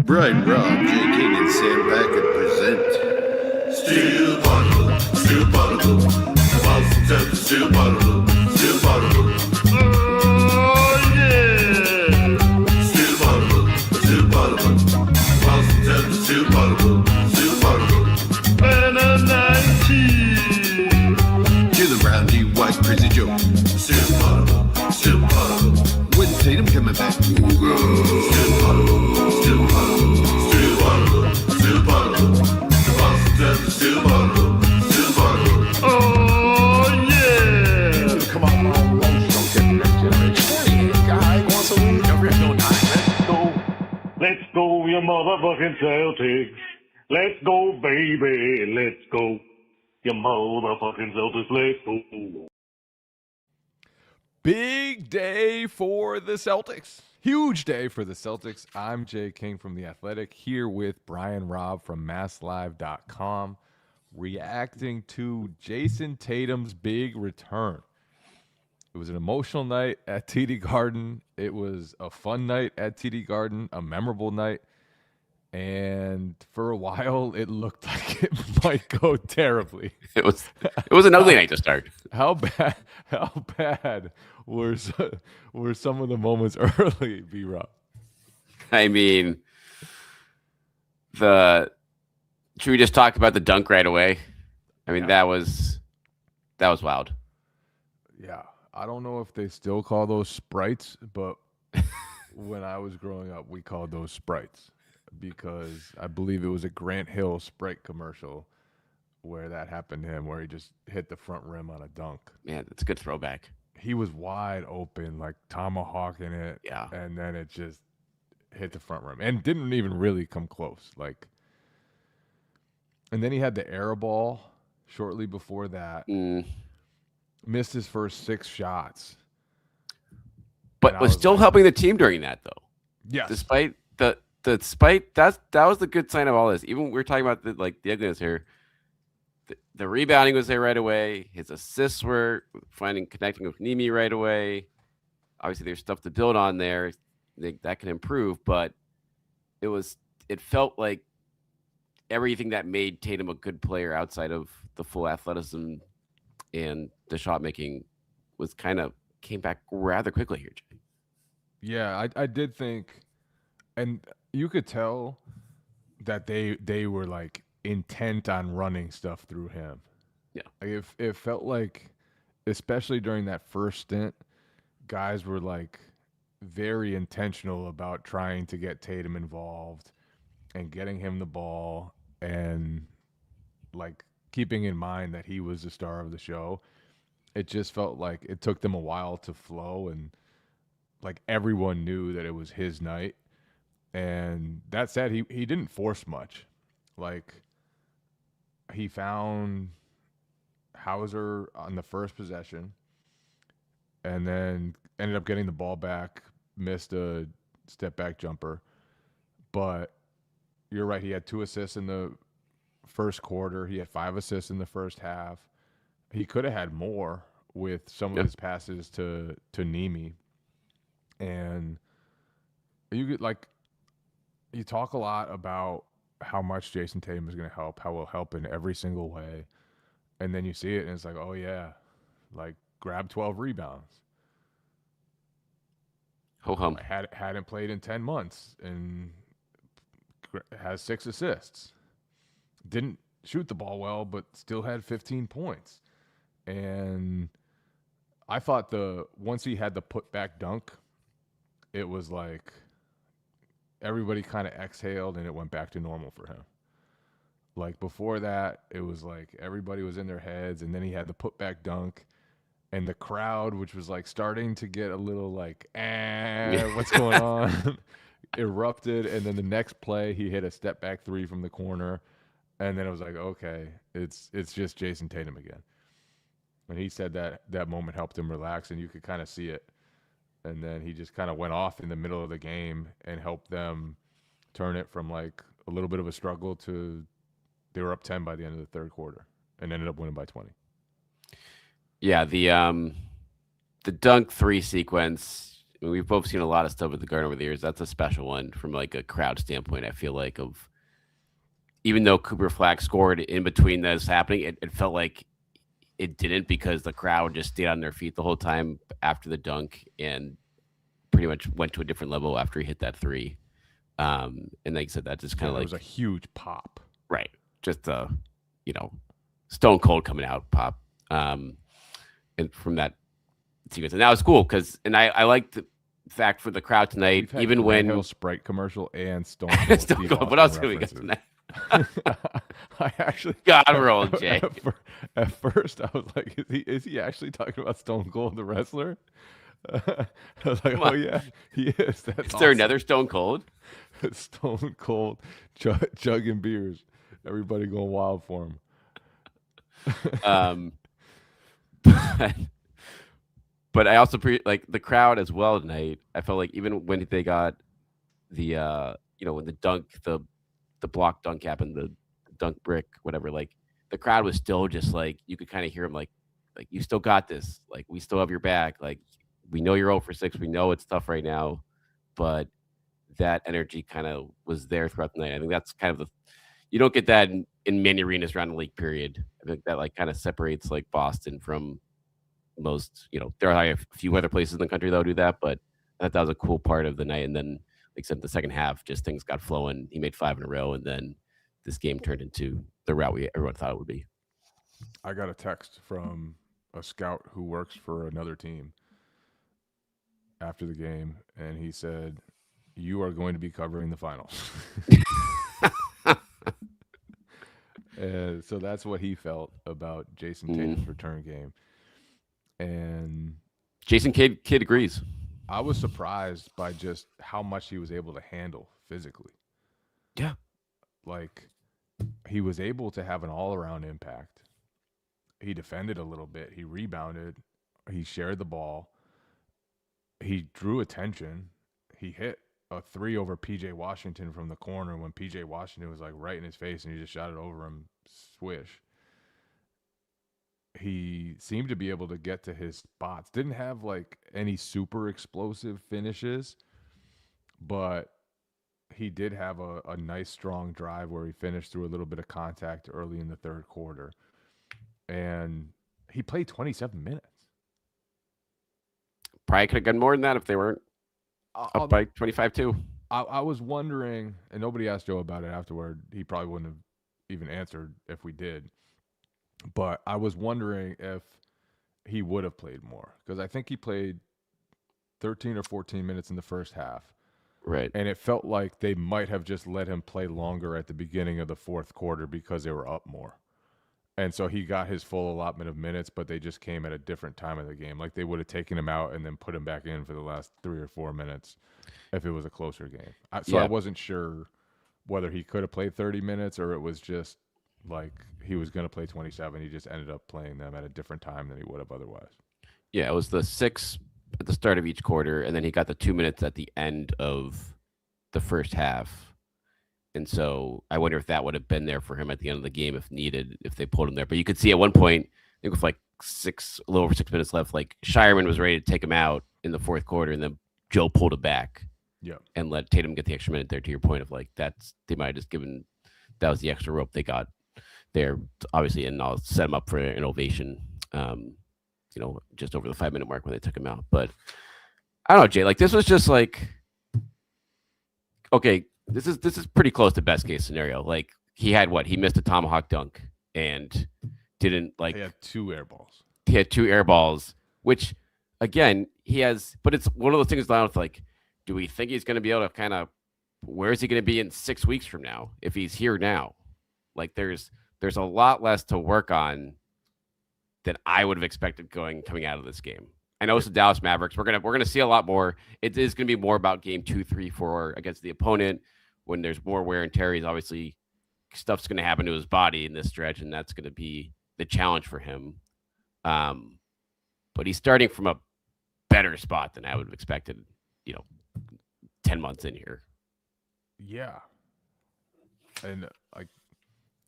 Brian Rob, J. King, and Sam Packard present Steel Bottle, Steel Bottle, Boston Celtics, Steel Bottle, Steel Bottle. Oh yeah! Steel Bottle, Steel Bottle, Boston Celtics, Steel Bottle, Steel Bottle. And a 19. Jalen Brown, G. White, Crazy Joe. Steel Bottle, Steel Bottle. When Tatum coming back? Steel Bottle, Steel Bottle. Steel bottle, steel bottle, Boston Celtics, steel bottle, steel bottle. Oh yeah! Come on, don't get the next generation. Guy wants to win every no time. Let's go, you motherfucking Celtics. Let's go, baby. Let's go, you motherfucking Celtics. Let's go. Big day for the Celtics. Huge day for the Celtics. I'm Jay King from The Athletic, here with Brian Robb from MassLive.com, reacting to Jayson Tatum's big return. It was an emotional night at TD Garden. It was a fun night at TD Garden, a memorable night. And for a while, it looked like it might go terribly. It was an ugly night to start. How bad were some of the moments early, B-Rob? I mean, should we just talk about the dunk right away? I mean, that was wild. Yeah, I don't know if they still call those sprites, but when I was growing up, we called those sprites because I believe it was a Grant Hill Sprite commercial where that happened to him, where he just hit the front rim on a dunk. Man, that's a good throwback. He was wide open, like tomahawking it, Yeah. and then it just hit the front rim and didn't even really come close. And then he had the air ball shortly before that. Missed his first 6 shots, But was still helping the team during that, though. yes, Despite that was the good sign of all this. Even we were talking about the ugliness here. The rebounding was there right away. His assists were connecting with Nimi right away. Obviously, there's stuff to build on there that can improve, but it felt like everything that made Tatum a good player outside of the full athleticism and the shot making came back rather quickly here, Jay. Yeah, I did think, and you could tell that they were like intent on running stuff through him. Yeah. Like it felt like, especially during that first stint, guys were like very intentional about trying to get Tatum involved and getting him the ball and like keeping in mind that he was the star of the show. It just felt like it took them a while to flow, and like everyone knew that it was his night. And that said, he didn't force much. Like, he found Hauser on the first possession and then ended up getting the ball back, missed a step back jumper. But you're right, he had 2 assists in the first quarter. He had 5 assists in the first half. He could have had more with some of his passes to Nimi. And you talk a lot about how much Jayson Tatum is going to help, how he'll help in every single way. And then you see it and it's like, oh yeah, like grab 12 rebounds. Ho-hum. Hadn't played in 10 months and has 6 assists. Didn't shoot the ball well, but still had 15 points. And I thought once he had the putback dunk, it was like everybody kind of exhaled and it went back to normal for him. Like before that, it was like everybody was in their heads, and then he had the putback dunk, and the crowd, which was like starting to get a little like, what's going on, erupted. And then the next play, he hit a step back 3 from the corner, and then it was like, okay, it's just Jayson Tatum again. And he said that moment helped him relax, and you could kind of see it. And then he just kind of went off in the middle of the game and helped them turn it from like a little bit of a struggle to they were up 10 by the end of the third quarter and ended up winning by 20. Yeah, the dunk 3 sequence we've both seen a lot of stuff at the Garden over the years. That's a special one from like a crowd standpoint. I feel like of even though Cooper Flag scored in between this happening, it felt like it didn't because the crowd just stayed on their feet the whole time after the dunk and pretty much went to a different level after he hit that three. And like I said, that just kind of It like was a huge pop. right, just stone cold coming out pop. And from that sequence, and that was cool because, and I liked the fact for the crowd tonight, We've had even Grant when Hill Sprite commercial and Stone Cold. Stone Steve Cold. What Austin else can we get references. tonight? I actually God roll, Jay. At first, I was like, "Is he actually talking about Stone Cold the wrestler?" I was like, Come "Oh on. yeah, he is." That's Is there awesome. another Stone Cold? Stone Cold chugging beers? Everybody going wild for him. But, but I also like the crowd as well tonight. I felt like even when they got the when the dunk, the block dunk happened, the dunk brick, whatever, like the crowd was still just like you could kind of hear them like you still got this, like we still have your back, like we know you're 0 for 6, we know it's tough right now, but that energy kind of was there throughout the night. I think that's kind of you don't get that in many arenas around the league period. I think that like kind of separates like Boston from most, there are a few other places in the country that'll do that, but I thought that was a cool part of the night. And then, like I said, the second half, just things got flowing. He made 5 in a row, and then this game turned into the route everyone thought it would be. I got a text from a scout who works for another team after the game, and he said, "You are going to be covering the finals." And so that's what he felt about Jayson Tatum's return game. And Jason Kidd agrees. I was surprised by just how much he was able to handle physically. Yeah. Like, he was able to have an all-around impact. He defended a little bit. He rebounded. He shared the ball. He drew attention. He hit a 3 over PJ Washington from the corner when PJ Washington was like right in his face, and he just shot it over him, swish. He seemed to be able to get to his spots. Didn't have like any super explosive finishes, but he did have a nice strong drive where he finished through a little bit of contact early in the third quarter. And he played 27 minutes. Probably could have gotten more than that if they weren't up by 25-2. I was wondering, and nobody asked Joe about it afterward. He probably wouldn't have even answered if we did. But I was wondering if he would have played more, because I think he played 13 or 14 minutes in the first half. Right. And it felt like they might have just let him play longer at the beginning of the fourth quarter because they were up more. And so he got his full allotment of minutes, but they just came at a different time of the game. Like they would have taken him out and then put him back in for the last 3 or 4 minutes if it was a closer game. So I wasn't sure whether he could have played 30 minutes or it was just like he was going to play 27. He just ended up playing them at a different time than he would have otherwise. Yeah, it was the 6 at the start of each quarter, and then he got the 2 minutes at the end of the first half. And so I wonder if that would have been there for him at the end of the game if needed, if they pulled him there. But you could see at one point, I think with like a little over 6 minutes left, like Shireman was ready to take him out in the fourth quarter, and then Joe pulled it back. Yeah. And let Tatum get the extra minute there, to your point of like they might have just given, that was the extra rope they got there, obviously, and I'll set him up for an ovation, just over the 5-minute mark when they took him out. But I don't know, Jay, like this was just like, okay, this is pretty close to best case scenario. Like he missed a tomahawk dunk and didn't like. He had 2 air balls. He had 2 air balls, which again, but it's one of those things down with like, do we think he's going to be able to kind of, where is he going to be in 6 weeks from now if he's here now? Like there's a lot less to work on than I would have expected coming out of this game. I know it's the Dallas Mavericks. We're gonna see a lot more. It is gonna be more about game 2, 3, 4 against the opponent when there's more wear and tear. He's obviously stuff's gonna happen to his body in this stretch, and that's gonna be the challenge for him. But he's starting from a better spot than I would have expected. 10 months in here. Yeah. And like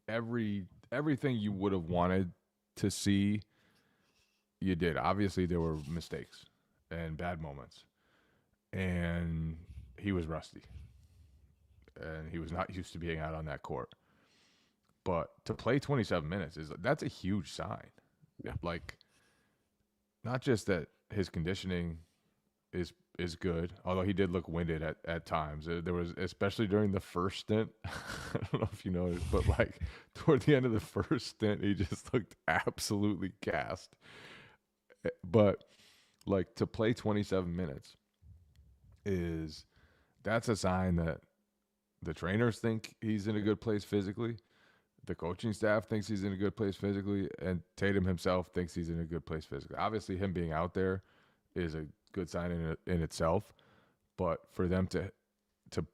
everything you would have wanted to see, you did. Obviously, there were mistakes and bad moments. and he was rusty, and he was not used to being out on that court. But to play 27 minutes that's a huge sign. Yeah. Like, not just that his conditioning is good, although he did look winded at times. There was, especially during the first stint, I don't know if you noticed, but like toward the end of the first stint, he just looked absolutely gassed. But like, to play 27 minutes is that's a sign that the trainers think he's in a good place physically. The coaching staff thinks he's in a good place physically, and Tatum himself thinks he's in a good place physically. Obviously, him being out there is a good sign in itself, but for them to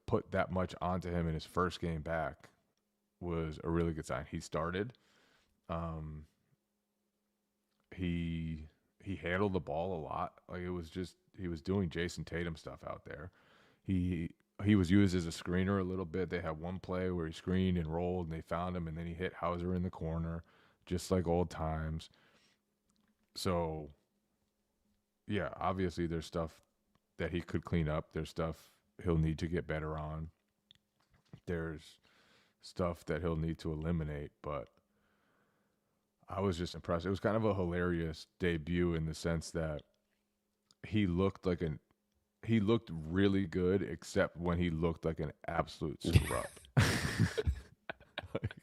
put that much onto him in his first game back was a really good sign. He started. He handled the ball a lot. Like, it was just, he was doing Jayson Tatum stuff out there. He was used as a screener a little bit. They had one play where he screened and rolled, and they found him, and then he hit Hauser in the corner, just like old times. So, yeah, obviously there's stuff that he could clean up. There's stuff he'll need to get better on. There's stuff that he'll need to eliminate, but I was just impressed. It was kind of a hilarious debut in the sense that he looked really good, except when he looked like an absolute scrub. Like,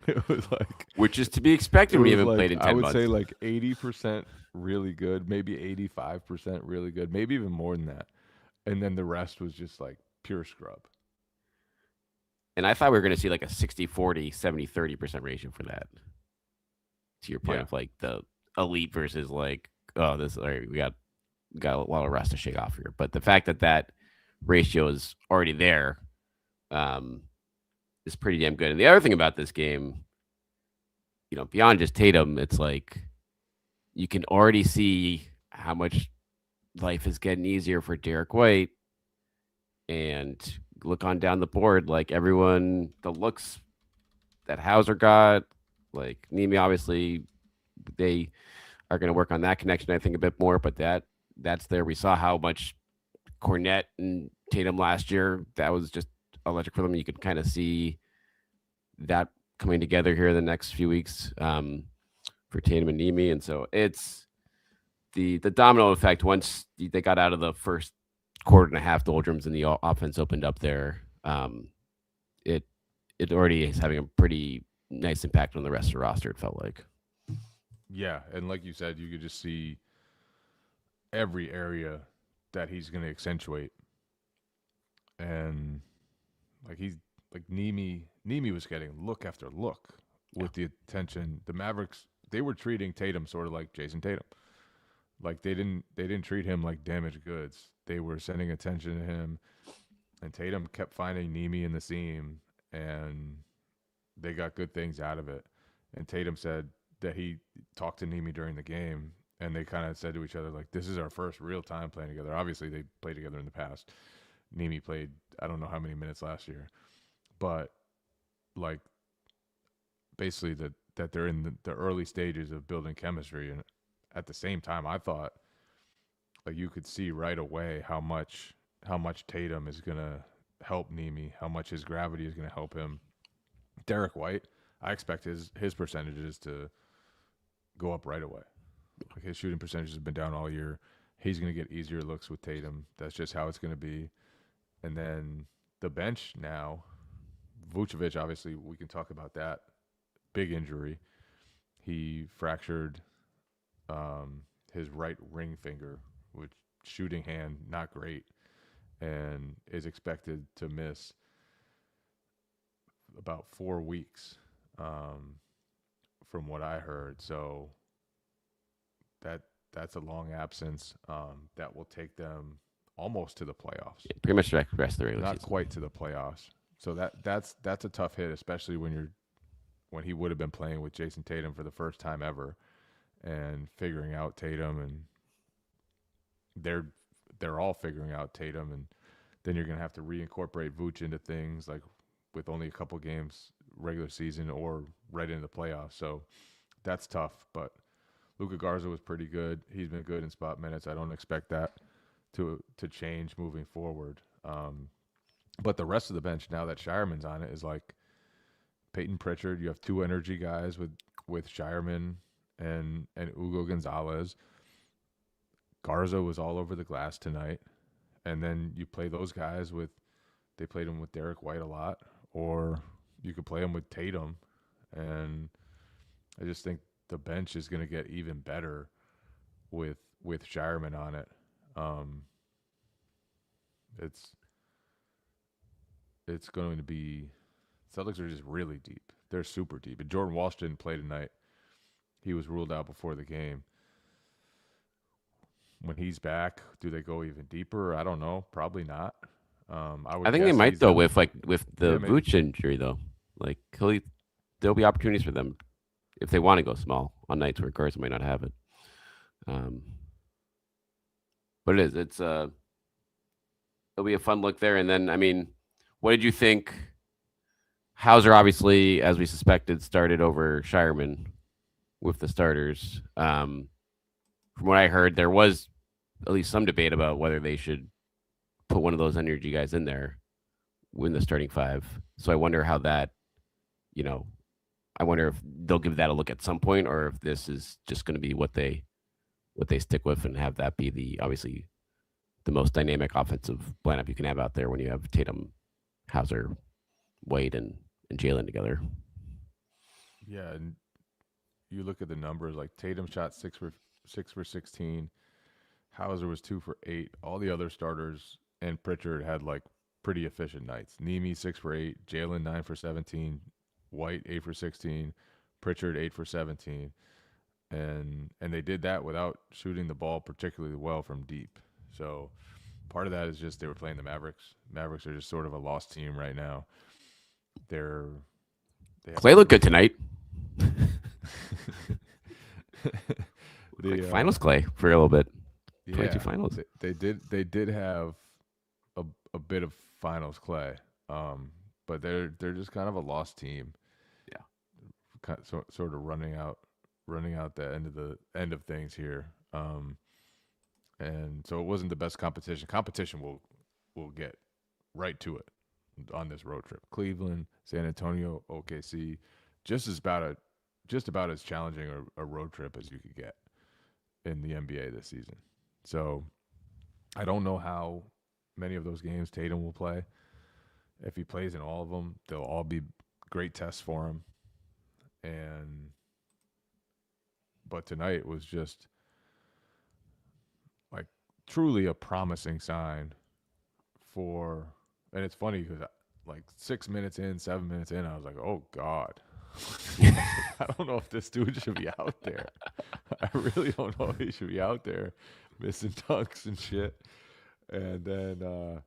it was like, Which is to be expected when you haven't like, played in 10 I would months. say like 80% really good, maybe 85% really good, maybe even more than that. And then the rest was just like pure scrub. And I thought we were going to see like a 60-40, 70-30% ratio for that. To your point Yeah. of like the elite versus like, oh, this, all right, we got a lot of rest to shake off here. But the fact that ratio is already there is pretty damn good. And the other thing about this game, beyond just Tatum, it's like you can already see how much life is getting easier for Derek White. And look on down the board, like everyone, the looks that Hauser got, like Nemi, obviously, they are going to work on that connection, I think, a bit more. But that's there. We saw how much Cornette and Tatum last year, that was just electric for them. You could kind of see that coming together here in the next few weeks for Tatum and Nemi. And so it's the domino effect. Once they got out of the first quarter and a half doldrums and the offense opened up there, it already is having a pretty nice impact on the rest of the roster, it felt like. Yeah, and like you said, you could just see every area that he's going to accentuate. And like Nemi was getting look after look with the attention. The Mavericks, they were treating Tatum sort of like Jayson Tatum. Like, they didn't treat him like damaged goods. They were sending attention to him, and Tatum kept finding Nemi in the seam, and they got good things out of it. And Tatum said that he talked to Nemi during the game, and they kind of said to each other, like, this is our first real time playing together. Obviously, they played together in the past. Nemi played, I don't know how many minutes last year, but like, basically that they're in the early stages of building chemistry. And at the same time, I thought, like, you could see right away how much Tatum is gonna help Nemi, how much his gravity is gonna help him. Derek White, I expect his percentages to go up right away. Like, his shooting percentages have been down all year. He's gonna get easier looks with Tatum. That's just how it's gonna be. And then the bench now, Vucevic, obviously, we can talk about that. Big injury. He fractured his right ring finger, which shooting hand, not great, and is expected to miss about 4 weeks from what I heard. So that's a long absence that will take them almost to the playoffs. Yeah, pretty much the rest of the regular Not season. quite to the playoffs. So that's a tough hit, especially when he would have been playing with Jayson Tatum for the first time ever, and figuring out Tatum, and they're all figuring out Tatum, and then you're gonna have to reincorporate Vooch into things, like with only a couple games regular season or right into the playoffs. So that's tough. But Luka Garza was pretty good. He's been good in spot minutes. I don't expect that to change moving forward. But the rest of the bench now that Shireman's on it is like Peyton Pritchard. You have two energy guys with Shireman and Hugo Gonzalez. Garza was all over the glass tonight, and then you play those guys with. They played him with Derek White a lot, or you could play him with Tatum, and I just think the bench is going to get even better with Shireman on it. It's it's going to be Celtics are just really deep. They're super deep. And Jordan Walsh didn't play tonight. He was ruled out before the game. When he's back, do they go even deeper? I don't know. Probably not. I think they might though with the Vooch injury though. Like there'll be opportunities for them if they want to go small on nights where Garza might not have it. But it'll be a fun look there. And then I mean, what did you think? Hauser obviously, as we suspected, started over Shireman with the starters. From what I heard, there was at least some debate about whether they should put one of those energy guys in there in the starting five. So I wonder how that, I wonder if they'll give that a look at some point, or if this is just going to be what they stick with and have that be the obviously the most dynamic offensive lineup you can have out there when you have Tatum, Hauser, White, and Jalen together. Yeah, and you look at the numbers, like Tatum shot 6 for 16. Hauser was 2 for 8. All the other starters and Pritchard had like pretty efficient nights. Nemi 6 for 8, Jalen 9 for 17, White 8 for 16, Pritchard 8 for 17. And they did that without shooting the ball particularly well from deep. So part of that is just they were playing the Mavericks. Mavericks are just sort of a lost team right now. Clay looked good tonight. The finals Clay for a little bit. Yeah, 22 finals. They did have a bit of finals Clay, but they're just kind of a lost team. Yeah, sort of running out the end of things here. And so it wasn't the best competition. Competition will get right to it on this road trip. Cleveland, San Antonio, OKC, just about as challenging a road trip as you could get in the NBA this season. So I don't know how many of those games Tatum will play. If he plays in all of them, they'll all be great tests for him. But tonight was just like truly a promising sign for. And it's funny because like 6 minutes in, 7 minutes in, I was like, oh God. I don't know if this dude should be out there. I really don't know if he should be out there missing dunks and shit. And then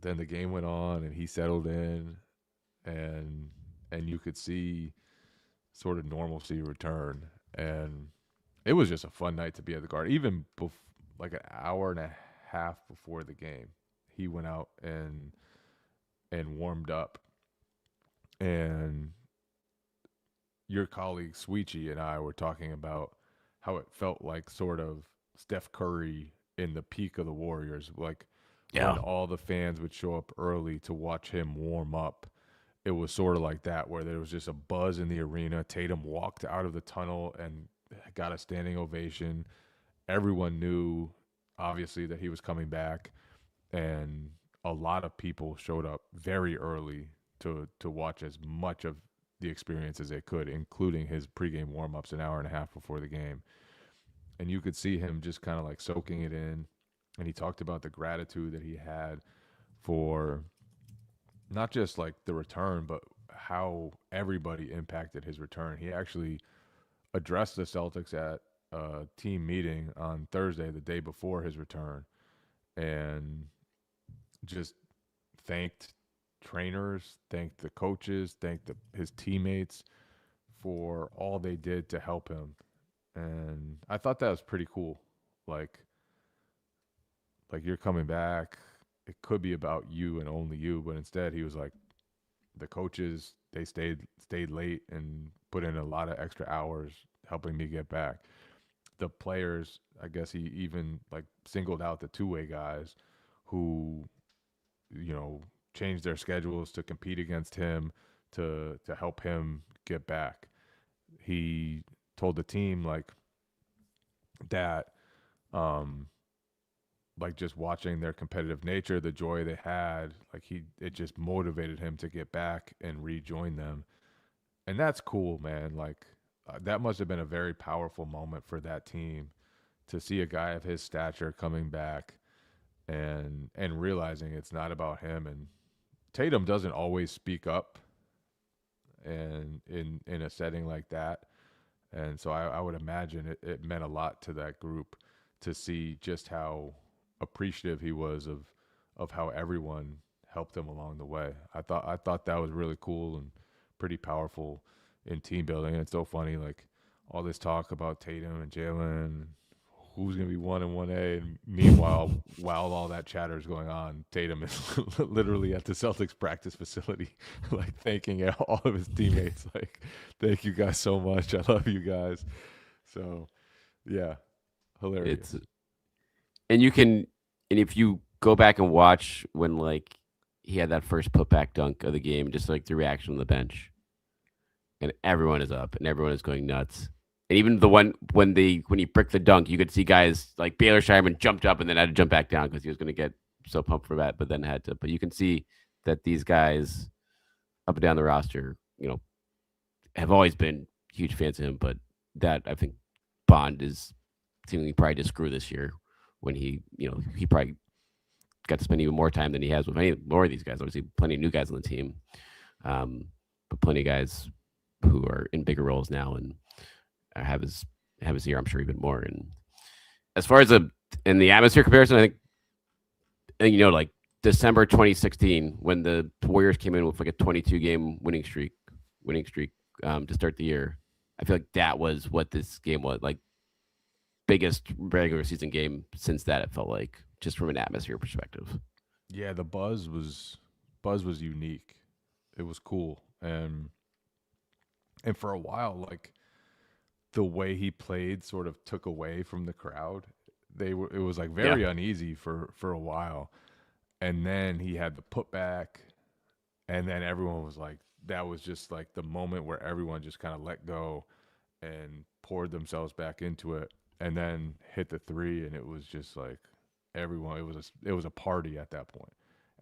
the game went on and he settled in and you could see sort of normalcy return. And it was just a fun night to be at the Garden. Even like an hour and a half before the game, he went out and warmed up. And your colleague Sweechy and I were talking about how it felt like sort of Steph Curry in the peak of the Warriors, like when all the fans would show up early to watch him warm up. It was sort of like that, where there was just a buzz in the arena. Tatum walked out of the tunnel and got a standing ovation. Everyone knew, obviously, that he was coming back, and a lot of people showed up very early to watch as much of the experience as they could, including his pregame warm-ups an hour and a half before the game. And you could see him just kind of like soaking it in. And he talked about the gratitude that he had for not just like the return, but how everybody impacted his return. He actually addressed the Celtics at a team meeting on Thursday, the day before his return, and just thanked trainers, thanked the coaches, thanked his teammates for all they did to help him. And I thought that was pretty cool. Like you're coming back. It could be about you and only you, but instead he was like, the coaches, they stayed late and put in a lot of extra hours helping me get back. the players, I guess he even like singled out the two-way guys who, you know, changed their schedules to compete against him to help him get back. He told the team like that like just watching their competitive nature, the joy they had, like it just motivated him to get back and rejoin them. And that's cool, man. Like that must have been a very powerful moment for that team to see a guy of his stature coming back and realizing it's not about him. And Tatum doesn't always speak up and in a setting like that. And so I would imagine it meant a lot to that group to see just how appreciative he was of how everyone helped him along the way. I thought that was really cool and pretty powerful in team building. And it's so funny, like all this talk about Tatum and Jalen, who's going to be 1 and 1A, and meanwhile, while all that chatter is going on, Tatum is literally at the Celtics practice facility, like thanking all of his teammates, like, "Thank you guys so much. I love you guys." So, yeah, hilarious. And if you go back and watch when like he had that first putback dunk of the game, just like the reaction on the bench, and everyone is up and everyone is going nuts. And even the one when he bricked the dunk, you could see guys like Baylor Shireman jumped up and then had to jump back down because he was going to get so pumped for that, but then had to. But you can see that these guys up and down the roster, you know, have always been huge fans of him. But that I think bond is seemingly probably just grew this year when he probably got to spend even more time than he has with any more of these guys. Obviously, plenty of new guys on the team, but plenty of guys who are in bigger roles now and have his year, I'm sure, even more. And as far as in the atmosphere comparison, I think like December 2016 when the Warriors came in with like a 22-game winning streak to start the year. I feel like that was what this game was like. Biggest regular season game since that, it felt like, just from an atmosphere perspective. Yeah, the buzz was unique. It was cool. And for a while, like the way he played sort of took away from the crowd. It was like very uneasy for a while. And then he had the putback, and then everyone was like, that was just like the moment where everyone just kind of let go and poured themselves back into it, and then hit the three, and it was just like everyone. It was a party at that point,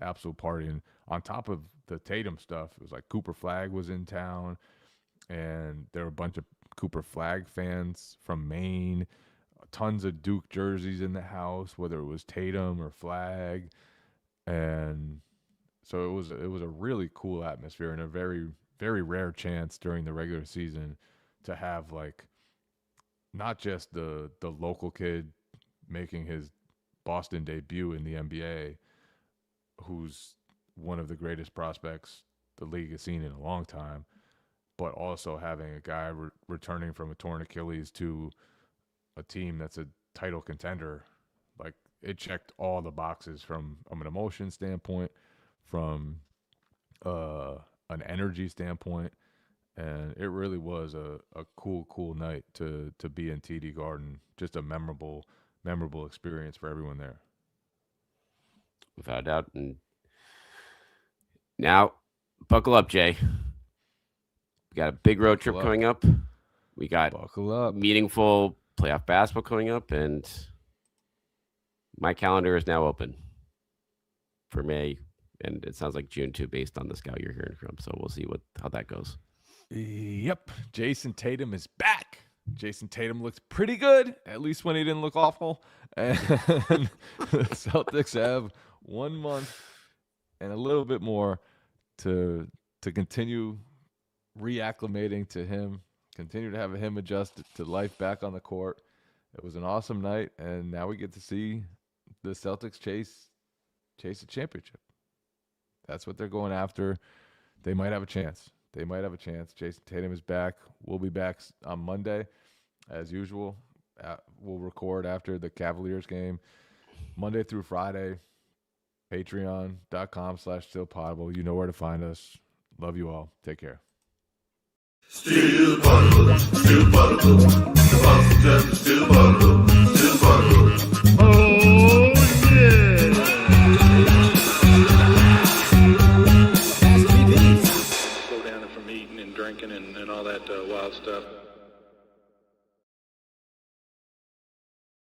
absolute party. And on top of the Tatum stuff, it was like Cooper Flagg was in town, and there were a bunch of Cooper Flagg fans from Maine, tons of Duke jerseys in the house, whether it was Tatum or Flagg, and so it was a really cool atmosphere and a very, very rare chance during the regular season to have like not just the local kid making his Boston debut in the NBA, who's one of the greatest prospects the league has seen in a long time, but also having a guy returning from a torn Achilles to a team that's a title contender. Like, it checked all the boxes from an emotion standpoint, from an energy standpoint, and it really was a cool night to be in TD Garden. Just a memorable experience for everyone there. Without a doubt. And now, buckle up, Jay. We got a big road trip coming up. We got Buckle up. Meaningful playoff basketball coming up, and my calendar is now open for May, and it sounds like June too, based on the scout you're hearing from. So we'll see how that goes. Yep, Jayson Tatum is back. Jayson Tatum looked pretty good, at least when he didn't look awful. And the Celtics have 1 month and a little bit more to continue reacclimating to him, continue to have him adjust to life back on the court. It was an awesome night, and now we get to see the Celtics chase a championship. That's what they're going after. They might have a chance. Jayson Tatum is back. We'll be back on Monday, as usual. We'll record after the Cavaliers game, Monday through Friday. Patreon.com/stillpotable. You know where to find us. Love you all. Take care. Still potable, still potable. Boston Steel Bottle, Steel Bottle. Oh, yeah. Slow down from eating and drinking and all that wild stuff.